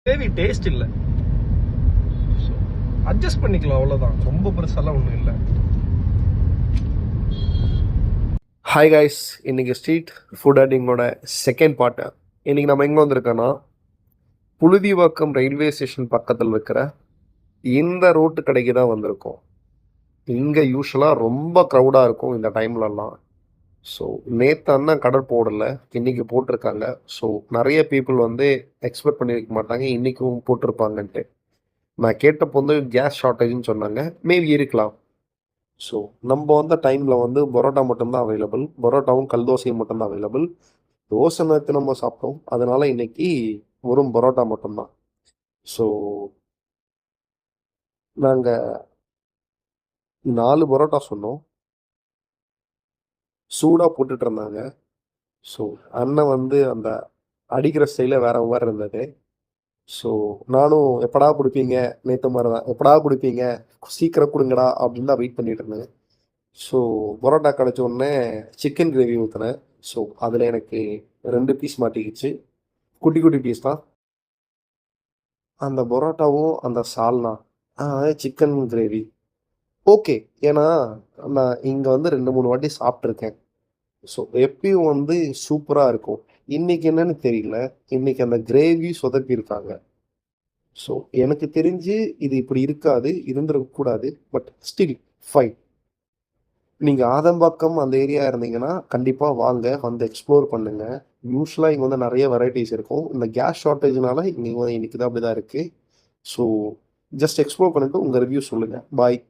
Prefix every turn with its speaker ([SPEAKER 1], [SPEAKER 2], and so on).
[SPEAKER 1] Gravy taste இல்லை, adjust பண்ணிக்கலாம் அவ்வளோதான், ரொம்ப பெருசாலாம் ஒன்றும் இல்லை. ஹாய் கைஸ், இன்றைக்கி ஸ்ட்ரீட் ஃபுட் அடிங்கோட செகண்ட் பார்ட்டு. இன்றைக்கி நம்ம எங்கே வந்திருக்கோன்னா, புழுதிவாக்கம் ரயில்வே ஸ்டேஷன் பக்கத்தில் இருக்கிற இந்த ரோட்டு கடைக்கு தான் வந்திருக்கோம். இங்கே யூஸ்வலாக ரொம்ப க்ரௌடாக இருக்கும் இந்த டைம்லலாம். ஸோ நேற்று அண்ணன் கடை போடலை, இன்றைக்கி போட்டிருக்காங்க. ஸோ நிறைய பீப்புள் வந்து எக்ஸ்பெக்ட் பண்ணியிருக்க மாட்டாங்க இன்றைக்கும் போட்டிருப்பாங்கன்ட்டு. நான் கேட்டப்போ வந்து கேஸ் ஷார்ட்டேஜ்னு சொன்னாங்க, மேபி இருக்கலாம். ஸோ நம்ம வந்த டைமில் வந்து பரோட்டா மட்டும்தான் அவைலபிள், பரோட்டாவும் கல் தோசையும் மட்டும்தான் அவைலபிள். தோசை நேற்று நம்ம சாப்பிட்டோம், அதனால் இன்றைக்கி வெறும் பரோட்டா மட்டும்தான். ஸோ நாங்கள் 4 பரோட்டா சொன்னோம், சூடாக போட்டுட்டு இருந்தாங்க. ஸோ அண்ணன் வந்து அந்த அடிக்கிற ஸ்டைலில் வேற மாதிரி இருந்தது. ஸோ நானும் எப்படா கொடுப்பீங்க, நேற்று மாதிரி தான் எப்படா கொடுப்பீங்க, சீக்கிரம் கொடுங்கடா அப்படின்னு தான் வெயிட் பண்ணிட்டு இருந்தேன். ஸோ பரோட்டா கிடச்ச உடனே சிக்கன் கிரேவி ஊற்றினேன். ஸோ அதில் எனக்கு 2 பீஸ் மாட்டிக்கிச்சு, குட்டி குட்டி பீஸ் தான். அந்த பரோட்டாவும் அந்த சால்னா, சிக்கன் கிரேவி ஓகே. ஏன்னா நான் இங்கே வந்து 2-3 வாட்டி சாப்பிட்ருக்கேன். ஸோ எப்பயும் வந்து சூப்பராக இருக்கும். இன்னைக்கு என்னன்னு தெரியல, இன்னைக்கு அந்த கிரேவி சொதப்பியிருக்காங்க. ஸோ எனக்கு தெரிஞ்சு இது இப்படி இருக்காது, இருந்துடக்கூடாது. But still fine. நீங்கள் ஆதம்பாக்கம் அந்த ஏரியா இருந்தீங்கன்னா கண்டிப்பாக வாங்க, வந்து எக்ஸ்ப்ளோர் பண்ணுங்க. யூஸ்வலாக இங்கே வந்து நிறைய வெரைட்டிஸ் இருக்கும். இந்த கேஸ் ஷார்ட்டேஜ்னால இங்கே வந்து இன்னைக்கு தான் அப்படி தான் இருக்குது. ஸோ ஜஸ்ட் எக்ஸ்ப்ளோர் பண்ணிட்டு உங்கள் ரிவ்யூ சொல்லுங்கள். பாய்.